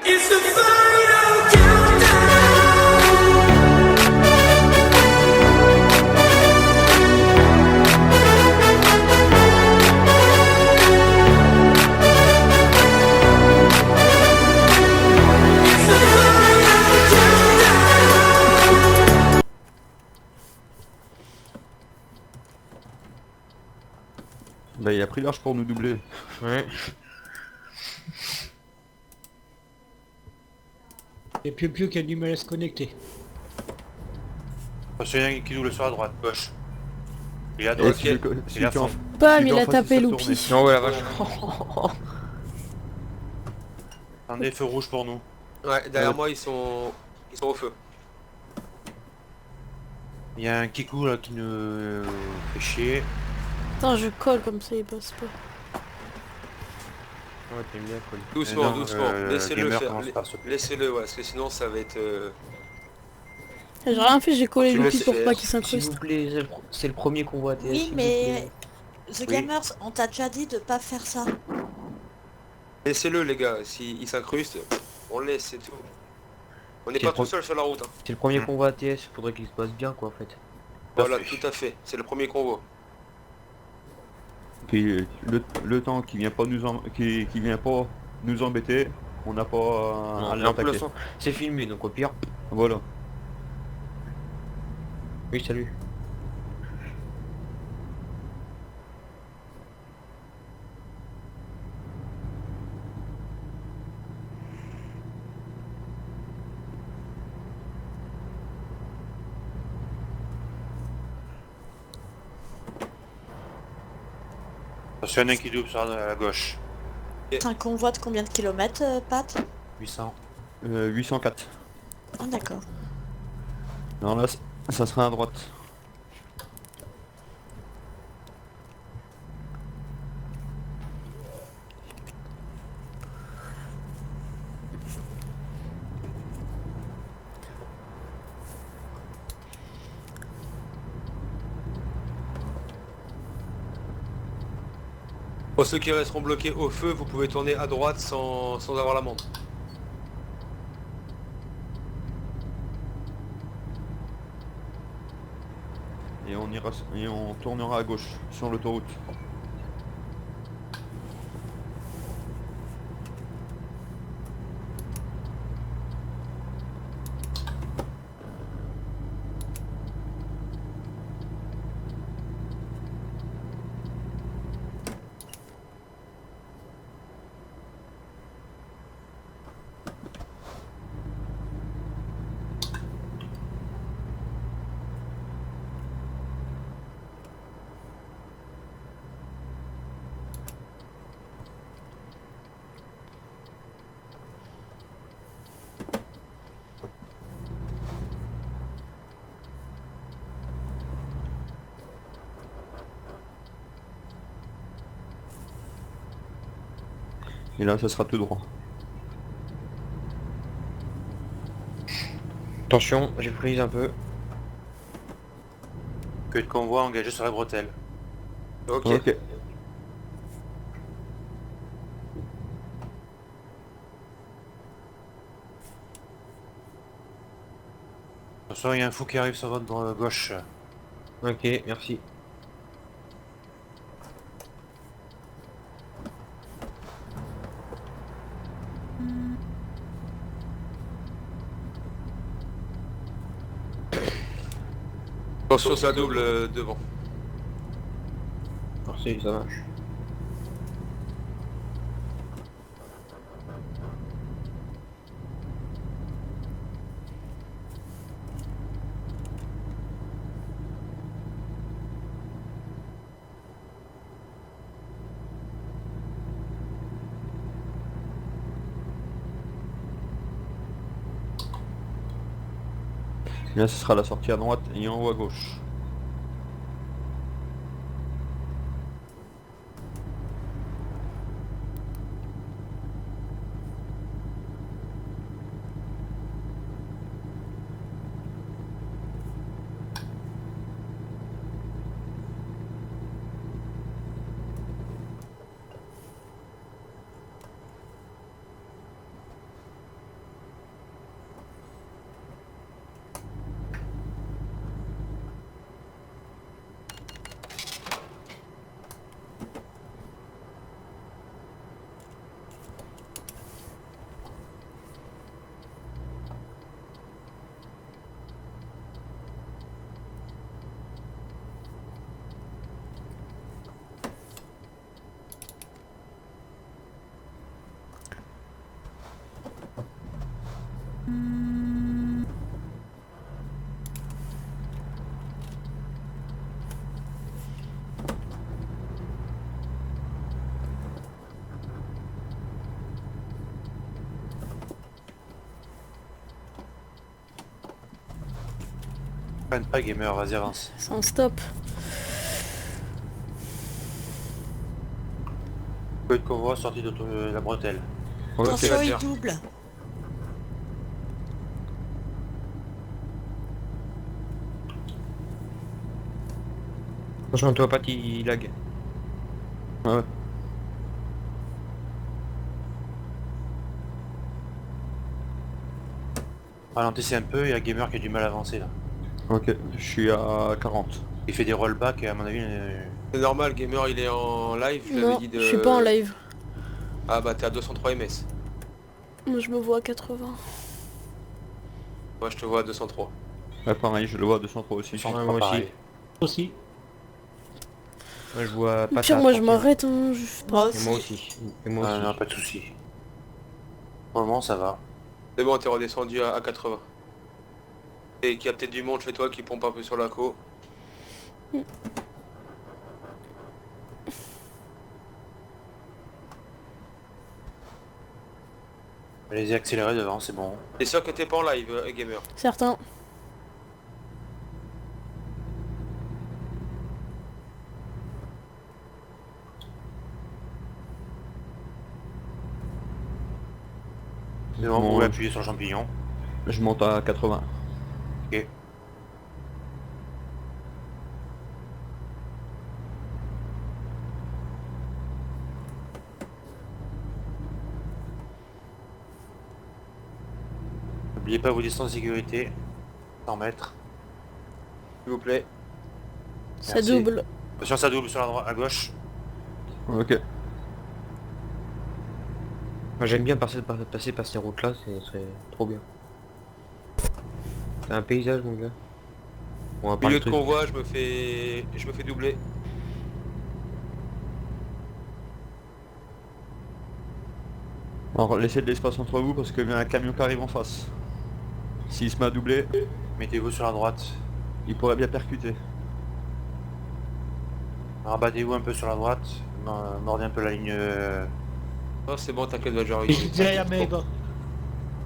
It's the final countdown. It's the final countdown. Bah, il a pris large pour nous doubler. Ouais. Et Piu qui a du mal à se connecter. Parce qu'il y en a qui double sur la droite, gauche. Et à Et droite, celui il a qui en- fond. Bam, celui il en a face, tapé s'est Loupi. retourné. Non, ouais, la vache. Attendez, feu rouge pour nous. Ouais, derrière moi ils sont au feu. Il y a un Kikou là qui nous fait chier. Attends, je colle comme ça, il passe pas. Ouais, t'aimes bien, quoi. Doucement, Non, doucement, laissez-le gamer faire. commence par s'il te plaît. Laissez-le, ouais, parce que sinon ça va être... J'ai rien fait, j'ai collé Tu Loupi laisses pour faire. pas qu'il S'il s'incruste. vous plaît, c'est le premier qu'on voit à TS. Oui, s'il vous mais plaît. The Oui. Gamers, on t'a déjà dit de pas faire ça. Laissez-le les gars, s'il s'incruste, on le laisse, c'est tout. On n'est C'est pas le pro- tout seul sur la route. Hein. C'est le premier qu'on voit à TS, faudrait qu'il se passe bien, quoi, en fait. Voilà, tout à fait, c'est le premier convoi. Puis le temps qui vient pas qui vient pas nous embêter, on n'a pas à Non, et en plus, l'attaquer. c'est filmé, donc au pire. Voilà. Oui, salut. Parce qu'il y en a un qui double sur la gauche. C'est un convoi de combien de kilomètres, Pat 800. 804. Ah d'accord. Non là, ça sera à droite. Pour ceux qui resteront bloqués au feu, vous pouvez tourner à droite sans avoir l'amende. Et on tournera à gauche sur l'autoroute. Et là, ça sera tout droit. Attention, j'ai prise un peu. Que de convoi engagé sur la bretelle. Ok. Ok. Attention, il y a un fou qui arrive sur votre gauche. Ok, merci. Attention, ça double devant. Merci, ça marche. Et là, ce sera la sortie à droite et en haut à gauche. Prenne pas gamer, vas-y avance. C'est un stop. Peu de convoi sorti de la bretelle. Ok. Attention, il tiens. double. Attention, toi, Pat, il lag. Ouais. Ralentissez un peu, il y a gamer qui a du mal à avancer là. Ok, je suis à 40. Il fait des rollbacks et à mon avis... C'est normal, gamer il est en live, je l'avais Non, dit de... je suis pas en live. Ah bah t'es à 203 ms. Moi, je me vois à 80. Moi je te vois à 203. Ouais, pareil, je le vois à 203 aussi. Ils sont Ouais, pas moi aussi. pareils. Aussi. Moi, je vois Au Pat pire, à moi, je 31. m'arrête. Hein, je... Moi Et aussi. moi aussi. Et moi Ah, aussi. non, pas de soucis. Pour le moment ça va. C'est bon, t'es redescendu à 80. Et qu'il y a peut-être du monde chez toi qui pompe un peu sur la co. Allez-y, accélérez devant, c'est bon. T'es sûr que t'es pas en live, gamer? Certain. Devant, vous Bon, pouvez appuyer sur le champignon. je monte à 80. Ok. N'oubliez pas vos distances de sécurité. 100 mètres. S'il vous plaît. Ça Merci. double. Attention, ça double sur la droite, à gauche. Ok. Moi, j'aime bien passer par ces routes-là, c'est trop bien. C'est un paysage, mon gars. On va parler Milieu de convoi, je me fais doubler. Alors laissez de l'espace entre vous parce qu'il y a un camion qui arrive en face. S'il se met à doubler, Mettez-vous sur la droite. il pourrait bien percuter. Rabattez-vous un peu sur la droite. Mordez un peu la ligne... Oh c'est bon, t'inquiète, va Et j'arrive. je suis derrière mes gars.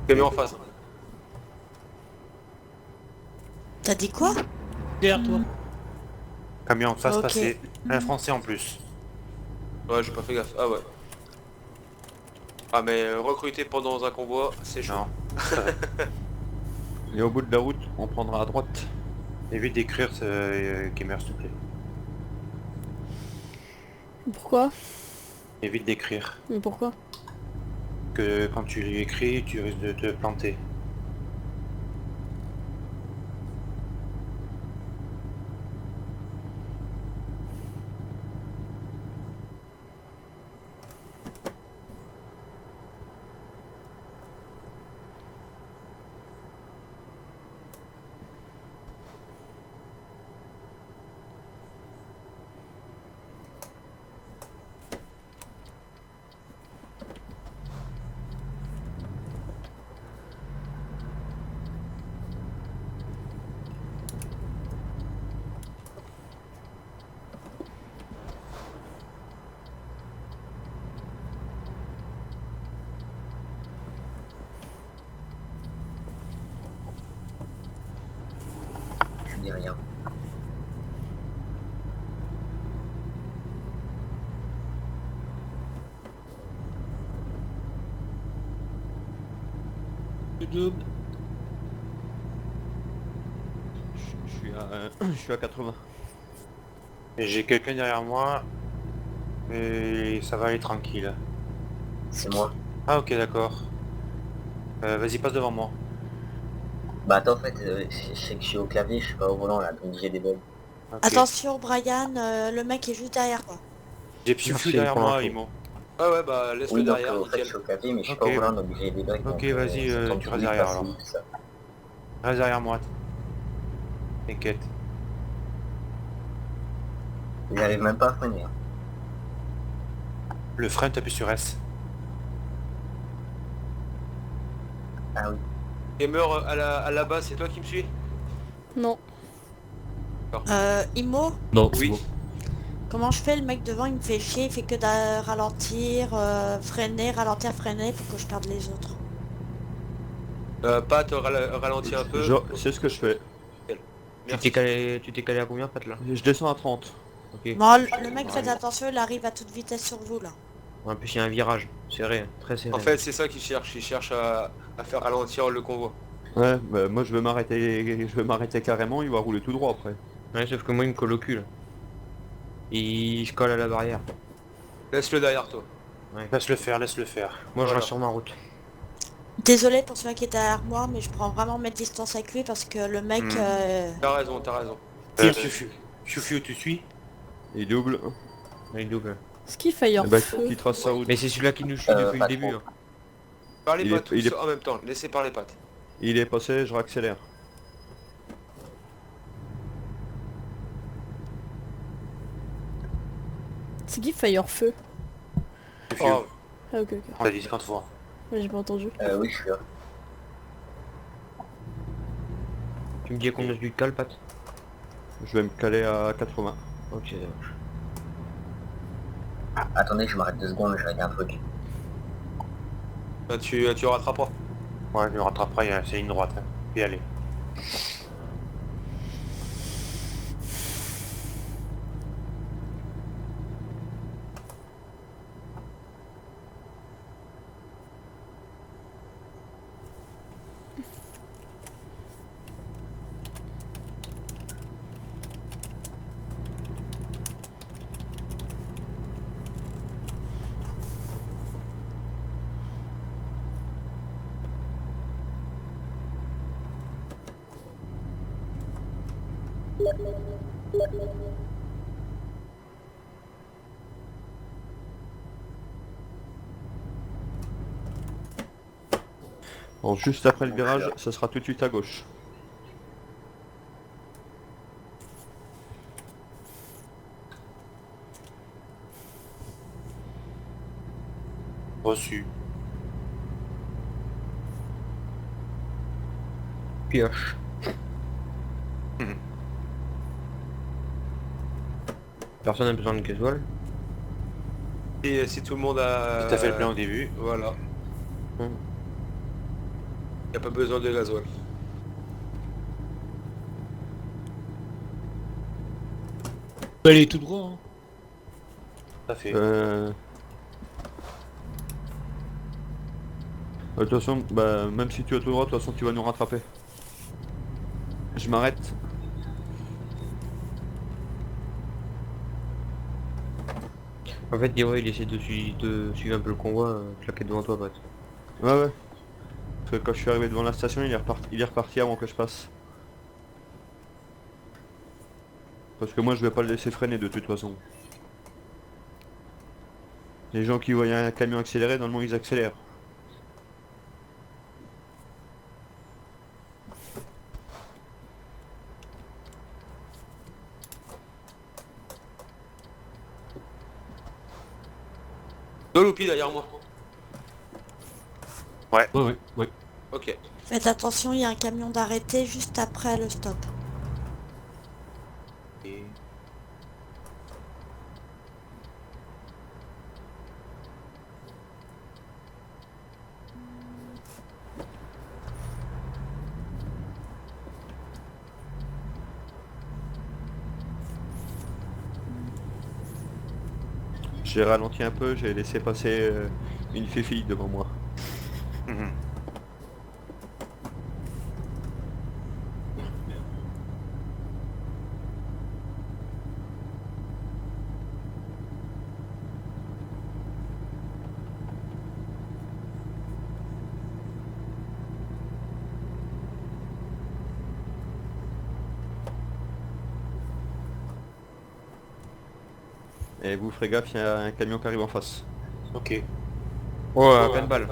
Camion en face. T'as dit quoi? Derrière toi. Camion, ça se Ok. passer. Un français en plus. Ouais, j'ai pas fait gaffe. Ah ouais. Ah mais recruter pendant un convoi, c'est chaud. Non. Et au bout de la route, on prendra à droite. Évite d'écrire gamer s'il te plaît. Pourquoi? Évite d'écrire. Mais pourquoi? Que quand tu écris, tu risques de te planter. Je dis rien. Je double. Je suis à 80. Et j'ai quelqu'un derrière moi. Et ça va aller tranquille. C'est moi. Ah ok d'accord. Vas-y passe devant moi. Bah attends, en fait, je sais que je suis au clavier, je suis pas au volant là, donc j'ai des bugs. Ok. Attention, Brian, le mec est juste derrière toi. J'ai Merci Psifu derrière pour moi, l'info. Imo. Ah ouais bah laisse-le Oui, donc derrière, en fait, je nickel. suis au clavier, mais je suis Ok. pas au volant, donc j'ai des bugs. Ok, donc, vas-y, ça tombe tu sur restes lui, derrière, pas alors. fou, tout ça. Reste derrière moi. T'inquiète. J'arrive même pas à freiner. Hein. Le frein t'appuies sur S. Ah oui. Gamer à la base, c'est toi qui me suis? Non. Imo, Non, Oui. comment je fais? Le mec devant il me fait chier, il fait que de ralentir, freiner, ralentir, freiner pour que je perde les autres. Pat, ralentis un peu. C'est ce que je fais. Tu t'es calé à combien, Pat, là? Je descends à 30. Ok. Bon, le mec, faites attention, il arrive à toute vitesse sur vous là. En plus, il y a un virage. Serré, très serré. En fait, c'est ça qu'il cherche. Il cherche à faire ralentir le convoi. Ouais, bah, moi je vais m'arrêter carrément, il va rouler tout droit après. Ouais, sauf que moi, il me colle au cul, là. Il se colle à la barrière. Laisse-le derrière toi. Laisse-le faire, laisse-le faire. Moi, je Voilà. reste sur ma route. Désolé pour celui qui est derrière moi, mais je prends vraiment mes distances avec lui parce que le mec... T'as raison, t'as raison. Fiu, tu suis? Il double. Il double. Est-ce qu'il faille en Eh ben, feu? qui trace sa route. Mais c'est celui-là qui nous suit depuis le pas début. trop. Hein. Parlez Il pas est- tous il est- en même temps. Laissez parler Pat. Il est passé, je réaccélère. C'est qui faille hors feu? Fiu. Oh, Ah ok ok. On l'a dit 50 fois. Ouais, j'ai pas entendu. Oui, je suis là. Tu me dis à combien tu te cales, Pat? Je vais me caler à 80. Ok, ça marche. Attendez, je m'arrête 2 secondes, je regarde un truc. bah, tu rattraperas. Ouais, il me rattrapera, c'est une droite. Hein. Puis allez. Bon, juste après le virage, ça sera tout de suite à gauche. Reçu. Pioche. Personne n'a besoin de gasoil. Et si tout le monde a... Si t'as fait le plein au début. Voilà. Hum. Y a pas besoin de gasoil. peut aller tout droit. Hein. Ça fait. De toute façon, bah, même si tu es tout droit, de toute façon tu vas nous rattraper. Je m'arrête. En fait, ouais, il essaie de suivre un peu le convoi, claquer devant toi, Pat. Ouais ouais. Parce que quand je suis arrivé devant la station, il est reparti avant que je passe. Parce que moi je vais pas le laisser freiner de toute façon. Les gens qui voient un camion accélérer, normalement ils accélèrent. Dolupi derrière moi. Ouais. Ok. Faites attention, il y a un camion d'arrêté juste après le stop. Et... J'ai ralenti un peu, j'ai laissé passer une fille devant moi. Mhm. Et vous ferez gaffe, il y a un camion qui arrive en face. Ok. Ouais, à pleine balle.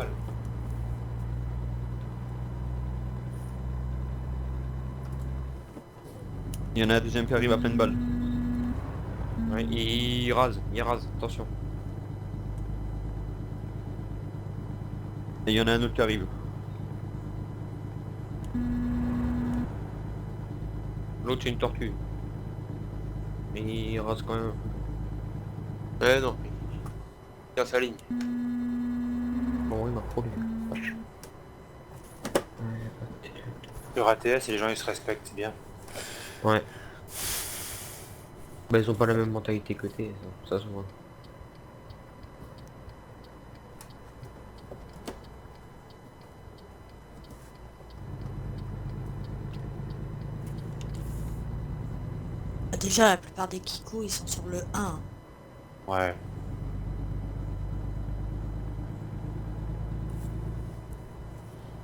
Il y en a un deuxième qui arrive à pleine balle. Ouais, il rase, attention. Et il y en a un autre qui arrive. L'autre c'est une tortue. Mais il rase quand même. Eh non. Tiens sa ligne. Bon, il m'a produit. Sur ATS, les gens ils se respectent, c'est bien. Ouais. Bah ils ont pas la même mentalité que t'es, ça se voit. Déjà, la plupart des Kikou, ils sont sur le 1. Ouais.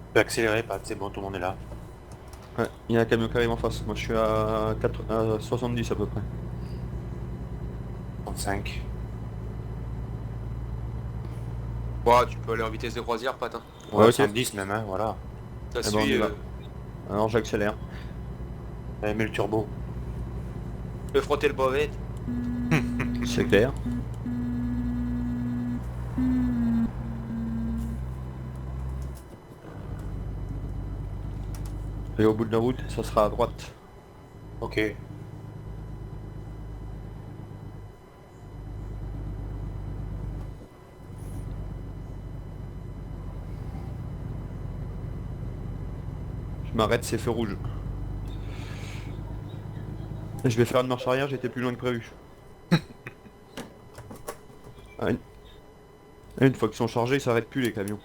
Tu peux accélérer, Pat, c'est bon, tout le monde est là. Ouais, il y a un camion qui arrive en face. Moi je suis à 70 à peu près. 35. Ouais, tu peux aller en vitesse de croisière, Pat. Hein. Ouais, ok. 110 même, hein, voilà. Ça Eh ben, on suit y va. Alors j'accélère. Mets le turbo. le frotter le brevet. C'est clair. Et au bout de la route, ça sera à droite. Ok. Je m'arrête, c'est feu rouge. Je vais faire une marche arrière, j'étais plus loin que prévu. Ah, une fois qu'ils sont chargés, ils s'arrêtent plus les camions.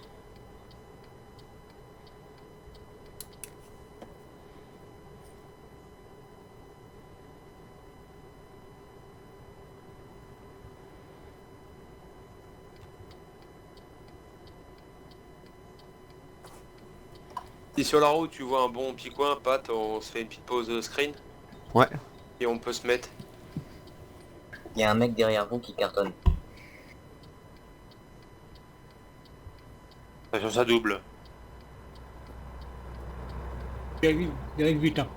Si sur la route tu vois un bon petit coin, Pat, on se fait une petite pause screen Ouais. et on peut se mettre. Il y a un mec derrière vous qui cartonne. Attention, ça double. Direct vite, hein.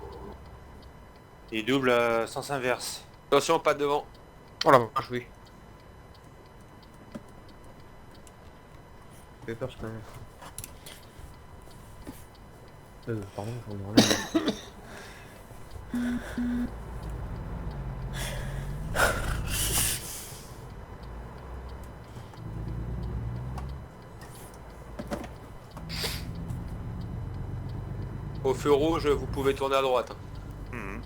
Il double sens inverse. Attention, Pat devant. Oh la vache, oui. J'ai peur quand même. Pardon, je me relève. Au feu rouge, vous pouvez tourner à droite. Hein. Mhm.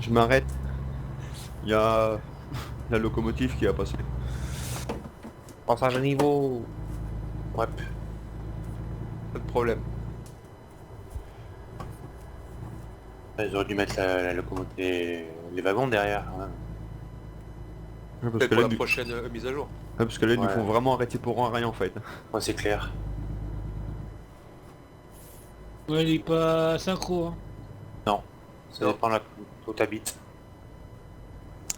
Je m'arrête. Il y a la locomotive qui va passer. Passage à niveau. Ouais. Pas de problème. Ils auraient dû mettre la locomotive, les wagons derrière. Quand même. Ouais, parce Peut-être que pour là, la prochaine mise à jour. ils nous Ouais. font vraiment arrêter pour rien en fait. Ouais, c'est clair. Ouais, il est pas synchro, hein. Non. Ça Non. dépend là où t'habites.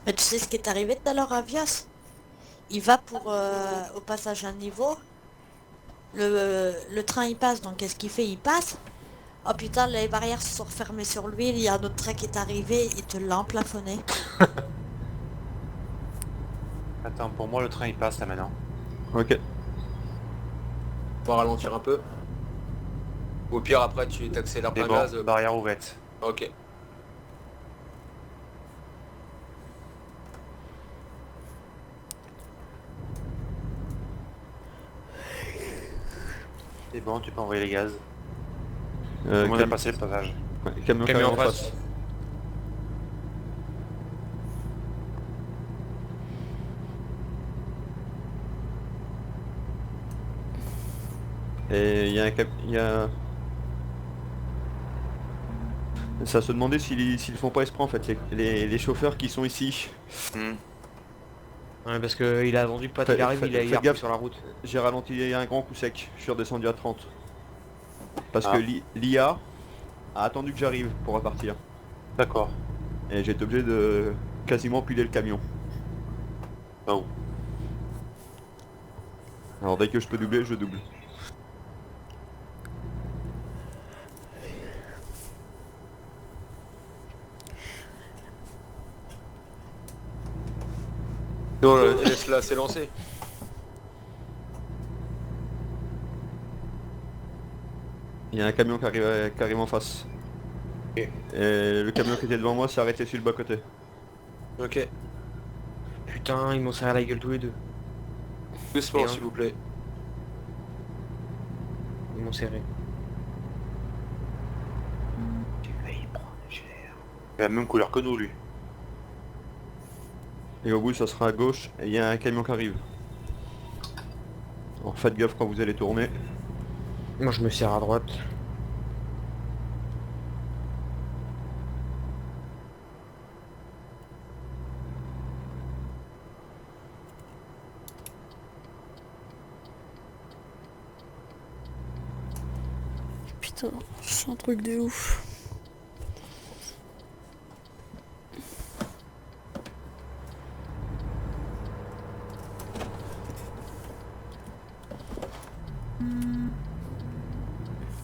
Mais tu sais ce qui est arrivé tout à l'heure à Vias? Il va pour au passage à niveau. Le train il passe, donc qu'est-ce qu'il fait? Il passe. Oh putain, les barrières se sont refermées sur lui, il y a un autre train qui est arrivé, il te l'a emplafonné. Attends, pour moi le train il passe là maintenant. Ok. On va ralentir un peu. Au pire, après, tu t'accélères C'est plein bon, gaz. barrière ouverte. Ok. C'est bon, tu peux envoyer les gaz. Euh, Tout le monde a cam- passé le passage. ouais, camion qui Camion arrive en en face. face. Et il y a il y a... Ça se demandait s'ils font pas exprès en fait, les chauffeurs qui sont ici. Hmm. Ouais, parce que il a vendu pas Faites- il arrive, faites- il a faites gaffe. sur la route. J'ai ralenti un grand coup sec, je suis redescendu à 30. Parce Ah. que l'IA a attendu que j'arrive pour repartir. D'accord. Et j'ai été obligé de quasiment piler le camion. Oh. Alors dès que je peux doubler, je double. Non, laisse-la, c'est lancé. Il y a un camion qui arrive en face. Ok. Et le camion qui était devant moi s'est arrêté sur le bas-côté. Ok. Putain, ils m'ont serré la gueule tous les deux. Doucement, Et un. s'il vous plaît. Ils m'ont serré. Il a la même couleur que nous, lui. Et au bout ça sera à gauche et il y a un camion qui arrive. Alors faites gaffe quand vous allez tourner. Moi je me serre à droite. Putain, c'est un truc de ouf.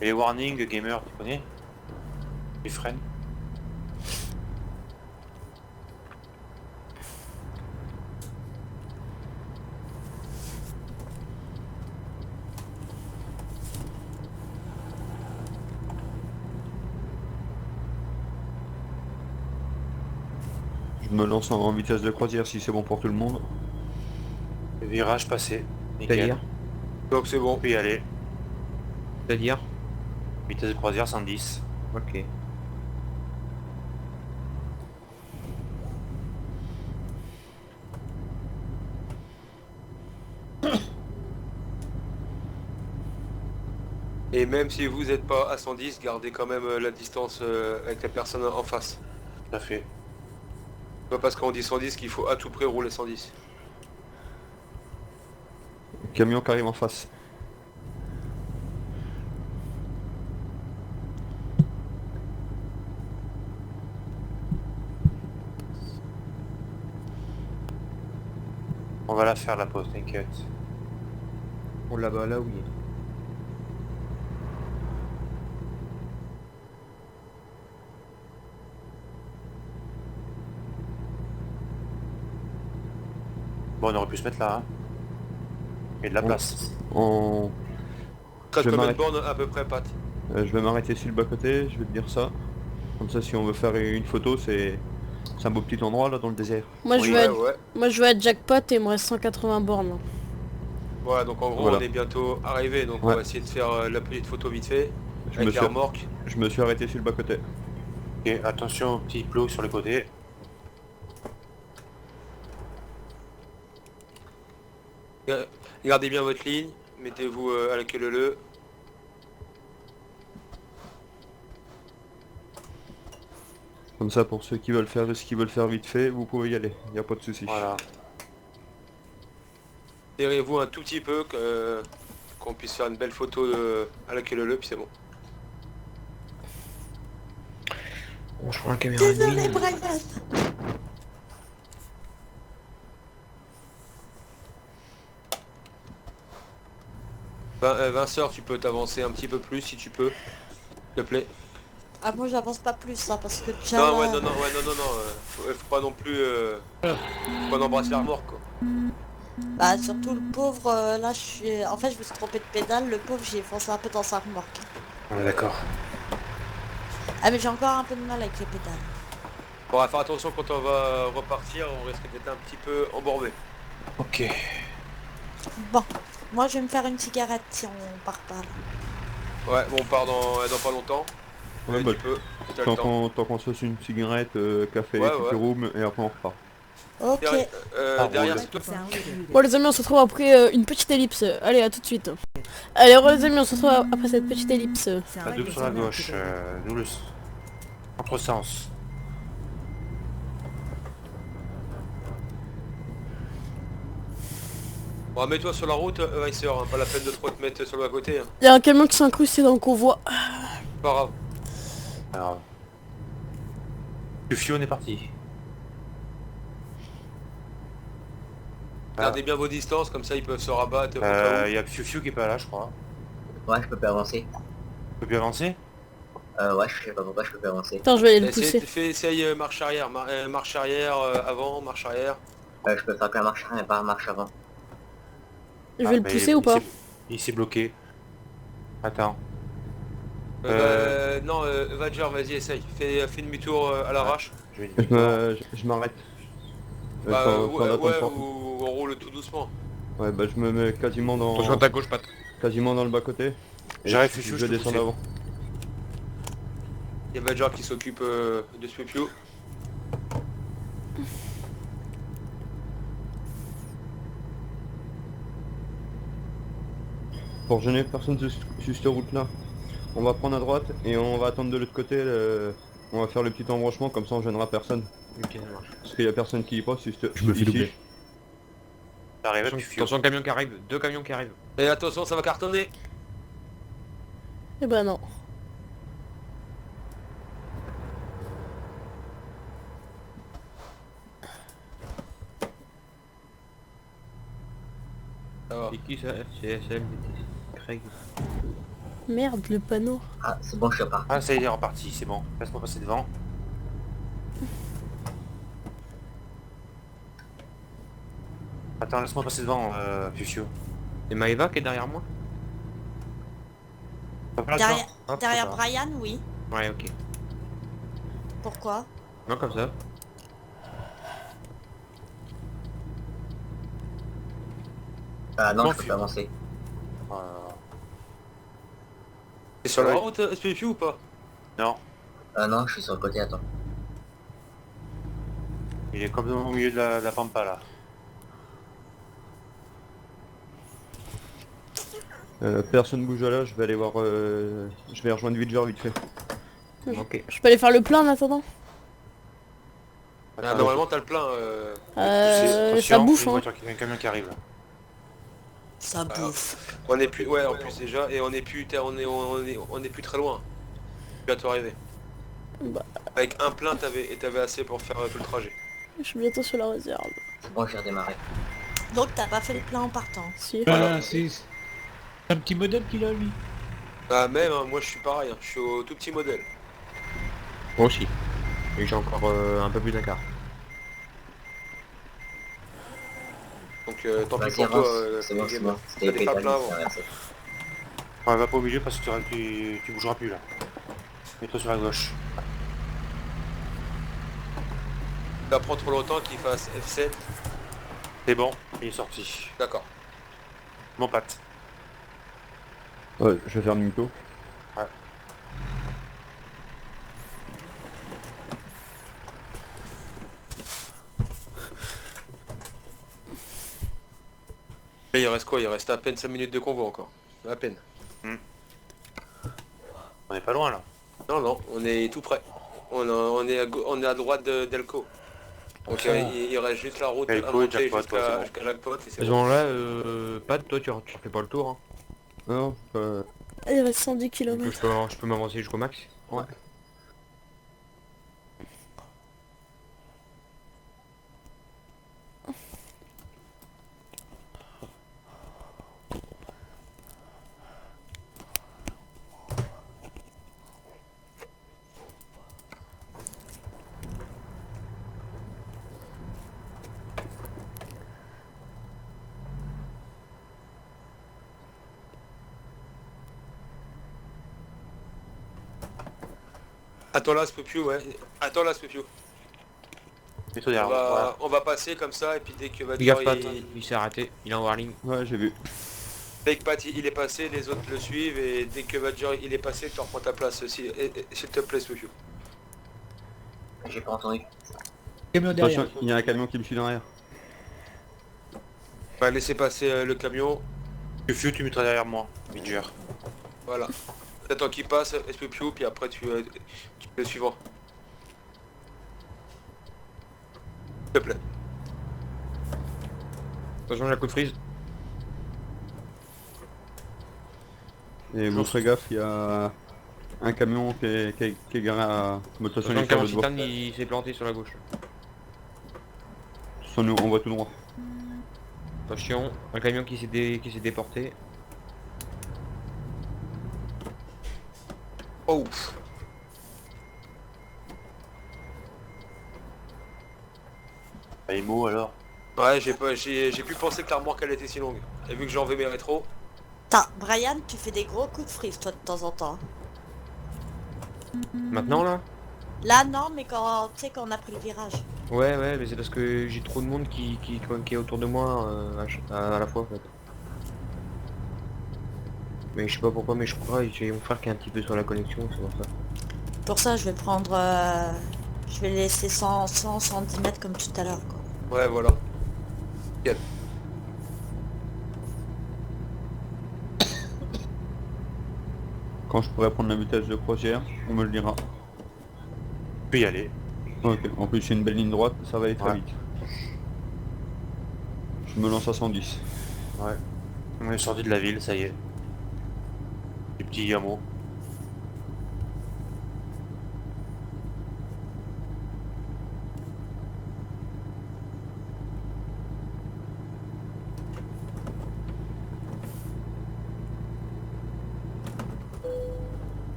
Et les warnings, gamer, tu connais? Les freins. Je me lance en vitesse de croisière si c'est bon pour tout le monde. Le virage passé. Nickel. C'est-à-dire Donc c'est bon. On peut y aller. C'est-à-dire Vitesse de croisière 110. Ok. Et même si vous n'êtes pas à 110, gardez quand même la distance avec la personne en face. Tout à fait. Pas parce qu'on dit 110 qu'il faut à tout prix rouler 110. Camion qui arrive en face. On va la faire la pause, t'inquiète. On là-bas, là oui. Bon, on aurait pu se mettre là, hein. Et de la place. En... Très Je combien de m'arrête. bornes à peu près, Pat? je vais m'arrêter sur le bas-côté, je vais te dire ça. Comme ça si on veut faire une photo c'est un beau petit endroit là dans le désert. Moi, Oui, je ouais, veux ouais. moi je veux être jackpot et il me reste 180 bornes. Voilà, donc en gros Voilà. on est bientôt arrivé, donc on Ouais. va essayer de faire la petite photo vite fait, Je me, avec suis... la remorque. je me suis arrêté sur le bas-côté. Ok, attention au petit plot sur le côté. Gardez bien votre ligne, mettez-vous à la queue leu. Comme ça pour ceux qui veulent faire ce qu'ils veulent faire vite fait, vous pouvez y aller, il n'y a pas de souci. Voilà. Serrez-vous un tout petit peu, qu'on puisse faire une belle photo à la queue leu, puis c'est bon. Bon, je prends la caméra de Désolé, mine. Brian. Vincent, tu peux t'avancer un petit peu plus si tu peux, s'il te plaît. Ah, moi j'avance pas plus là parce que déjà. Non, là- ouais, non, faut pas non plus... faut pas embrasser la remorque, quoi. Bah surtout le pauvre, là je suis... En fait je me suis trompé de pédale, le pauvre j'ai foncé un peu dans sa remorque. On est d'accord. Ah mais j'ai encore un peu de mal avec les pédales. On va faire attention quand on va repartir, on risque d'être un petit peu embourbé. Ok. Bon, moi je vais me faire une cigarette si on part pas là. Ouais, bon, on part dans pas longtemps. Ouais, bah, Tu peux, t'as le temps. tant qu'on se fasse une cigarette, café, Ouais, petit ouais. room et après on repart. Ok. Derrière, roule. c'est toi. Bon les amis, on se retrouve après une petite ellipse. Allez, à tout de suite. Allez, les amis, on se retrouve après cette petite ellipse. La double sur la gauche, nous le... Contresens. Bon, mets-toi sur la route, Racer, hein, pas la peine de trop te mettre sur le bas-côté. Hein. Il y a un camion qui s'est incrusté dans le convoi. Pas grave. Alors... Fufi, on est parti. Gardez bien vos distances, comme ça ils peuvent se rabattre au cas où. Il y a Fiu qui est pas là, je crois. Ouais, je peux pas avancer. Tu peux plus avancer? Ouais, je sais pas pourquoi je peux pas avancer. Attends, je vais aller le pousser. Essaye marche arrière, marche arrière, avant, marche arrière. Je peux faire que la marche arrière et pas la marche avant. Je vais le mais pousser ou pas? Il s'est bloqué. Attends. Non, Vadger, vas-y, essaye. Fais demi-tour à l'arrache. Je vais Je m'arrête. Bah, Faut en attendre ouais, fort. ou on roule tout doucement. Ouais, bah je me mets quasiment Attention à dans... ta gauche, Pat. quasiment dans le bas-côté. J'arrive, Je Fufu, vais je peux descendre pousser. avant. Il y a Vadger qui s'occupe de Spupio. Pour gêner personne sur cette route là, on va prendre à droite et on va attendre de l'autre côté, on va faire le petit embranchement, comme ça on gênera personne. Ok, ça marche. Parce qu'il y a personne qui y passe Je me fais doubler. J'arrive, Attention, camion qui arrive. 2 camions qui arrivent. Et attention, ça va cartonner. Eh ben non. Ça va. C'est qui ça? C'est SL, Craig. Merde, le panneau. Ah, c'est bon, je suis reparti. Ah, ça y est, il est reparti, c'est bon. Laisse-moi passer devant. Attends, laisse-moi passer devant, Fufu. Et Maeva qui est derrière moi? Pas là, Derrière, toi Hop, derrière ça va. Brian, oui. Ouais, ok. Pourquoi? Non, comme ça. Ah non, Non, je peux tu- pas avancer. T'es sur la Ouais. route, Spupio ou pas? Non, Ah non, je suis sur le côté, attends. il est comme au milieu de la pampa là. Personne bouge là, je vais aller voir, je vais rejoindre Vidger vite fait. Ok. Je peux aller faire le plein en attendant? Ah, normalement, t'as le plein. Ça Attention, bouffe, une hein. voiture un camion qui arrive là. Ça bouffe. On est plus, ouais, en plus déjà, et on est plus très loin. Bientôt arrivé. Bah. Avec un plein, t'avais assez pour faire tout le trajet. Je suis bientôt sur la réserve. C'est bon, j'ai redémarré. Donc t'as pas fait le plein en partant. Si. Ah, c'est un petit modèle qu'il a lui. Ah même, hein, moi je suis pareil, hein, je suis au tout petit modèle. Moi aussi. Et j'ai encore un peu plus d'un quart. Donc tant pis Vas-y, pour toi, avance. C'est bon, c'est gamer. bon. T'as C'était des pas pas plein avant. Ouais, va pas au milieu parce que tu bougeras plus là. Mets-toi sur la gauche. Ça prend trop longtemps qu'il fasse F7. C'est bon, il est sorti. D'accord. Mon patte. Ouais, je vais faire demi-tour. Et il reste quoi? Il reste à peine 5 minutes de convoi encore. À peine. On est pas loin là. Non, non, on est tout près. On est à droite d'Elco. Donc il reste juste la route à Elko et monter Jackpot, ouais, c'est bon. jusqu'à Jackpot et À c'est ce bon. moment-là, Pat, toi tu refais pas le tour. Hein. Non, Il reste 110 Du coup, km. je peux m'avancer jusqu'au max. ouais. Attends là, Spupio, ouais. Attends là, Spupio. Mets-toi derrière. Voilà. On va passer comme ça et puis dès que Fais gaffe, Vadger Pat, il s'est arrêté, il est en warning. Ouais, j'ai vu. dès que Pat il est passé, les autres le suivent et dès que Vadger il est passé, tu reprends ta place s'il te plaît, Spupio. J'ai pas entendu. Camion derrière. Attention, il y a un camion qui me suit derrière. On va laisser passer le camion. Fufu, tu mettras derrière moi. Vidger. Voilà. Attends qu'il passe, Spupio, puis après tu le suivras. S'il te plaît. Attention, j'ai la coup de freeze. Et vous ferez gaffe, il y a un camion qui est garé à... De toute façon, il Attention, est le sur camion l'autre bord. citane, il s'est planté sur la gauche. Sur nous, on voit tout droit. Attention, un camion qui s'est déporté. Oh. Emo alors. Ouais, j'ai pu penser que la remorque elle était si longue. Et vu que j'ai enlevé mes rétros, Putain, Brian, tu fais des gros coups de frise toi de temps en temps. Maintenant là? Là non, mais quand tu sais quand on a pris le virage. Ouais, mais c'est parce que j'ai trop de monde qui est autour de moi à la fois en fait. Mais je sais pas pourquoi, mais je crois que j'ai mon frère qui est un petit peu sur la connexion, c'est pour ça. Pour ça, je vais prendre... je vais laisser 110 mètres comme tout à l'heure, quoi. ouais voilà. Quand je pourrai prendre la vitesse de croisière, on me le dira. Tu peux y aller. Ok, en plus c'est une belle ligne droite, ça va aller très Ouais. vite. Je me lance à 110. Ouais. On est sorti de la ville, ça y est. Les petits hameaux.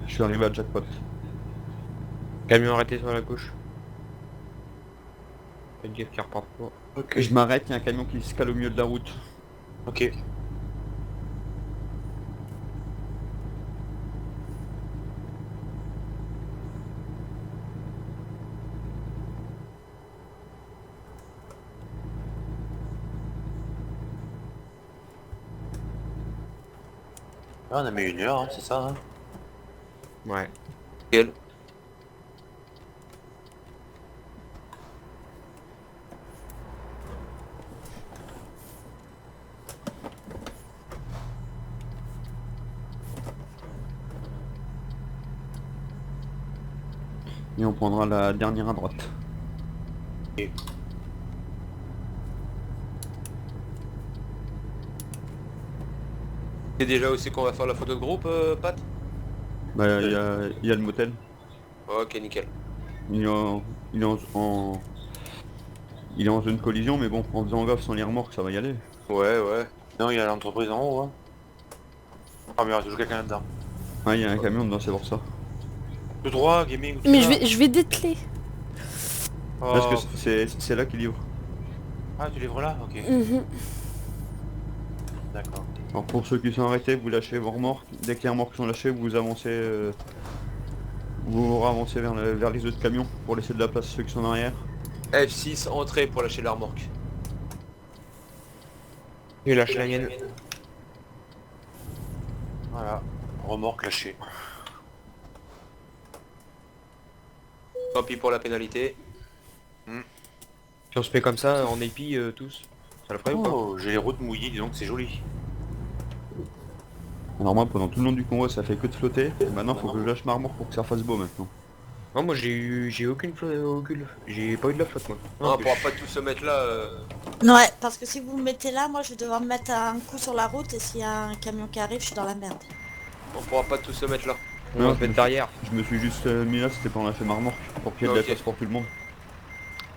Je suis arrivé à jackpot. Camion arrêté sur la gauche. NGF qui repart pas. Ok. Et je m'arrête, il y a un camion qui se cale au milieu de la route. Ok. Ah, on a mis 1 heure, hein, c'est ça, hein. Ouais. Nickel. Et on prendra la dernière à droite. C'est déjà aussi qu'on va faire la photo de groupe, Pat? Bah il y a le motel. Ok, nickel. Il est en zone collision, mais bon, en faisant gaffe sans les remorques, ça va y aller. Ouais, ouais. Non, il y a l'entreprise en haut, hein. Ah, mais il y aura toujours quelqu'un là-dedans. Ah, il y a un camion dedans, c'est pour ça. Tout droit, gaming. tout Mais ça. je vais dételer. Oh. Parce que c'est là qu'il livre. Ah, tu livres là. Ok. Mhm. D'accord. Alors pour ceux qui sont arrêtés, vous lâchez vos remorques. Dès que les remorques sont lâchées, vous avancez, vous ravancez vers les autres camions pour laisser de la place à ceux qui sont en arrière. F6, entrée pour lâcher la remorque. Et lâche la mienne. Voilà. Remorque lâchée. Tant pis pour la pénalité. Si on se met comme ça en épi tous, ça le ferait ou pas? Oh, j'ai les routes mouillées, dis donc c'est joli. Alors moi, pendant tout le long du convoi, ça fait que de flotter. Et maintenant, faut que je lâche ma remorque pour que ça fasse beau maintenant. Non, moi j'ai aucune j'ai pas eu de la flotte moi. Non, on pourra pas tous se mettre là. Ouais, parce que si vous me mettez là, moi je vais devoir me mettre un coup sur la route et s'il y a un camion qui arrive, je suis dans la merde. On pourra pas tous se mettre là. On va se mettre derrière. Je me suis juste mis là, c'était pour lâcher ma remorque, pour qu'il y ait de la Ok. place pour tout le monde.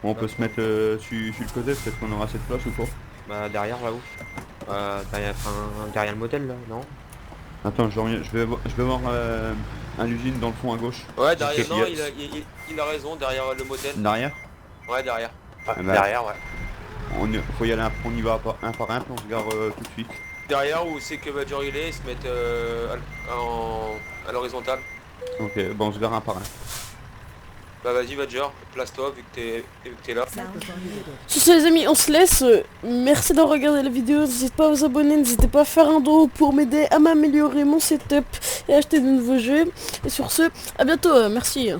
Bon, on peut se mettre sur le côté, peut-être qu'on aura assez de place ou quoi. Bah derrière là-haut. Derrière le motel là, non? Attends, je reviens, je vais voir un usine dans le fond à gauche. Ouais, derrière, Ok, non, yes. il a raison, derrière le motel. Derrière, Ouais, derrière. Ah, bah. derrière, ouais. faut y aller, on y va un par un, puis on se gare tout de suite. Derrière où c'est que Badger il est, ils se mettent à l'horizontale. Ok, bon, on se gare un par un. Bah vas-y Badger, place-toi vu que t'es là. Sur ce les amis, on se laisse. Merci d'avoir regardé la vidéo. N'hésitez pas à vous abonner, n'hésitez pas à faire un don pour m'aider à m'améliorer mon setup et acheter de nouveaux jeux. Et sur ce, à bientôt. Merci.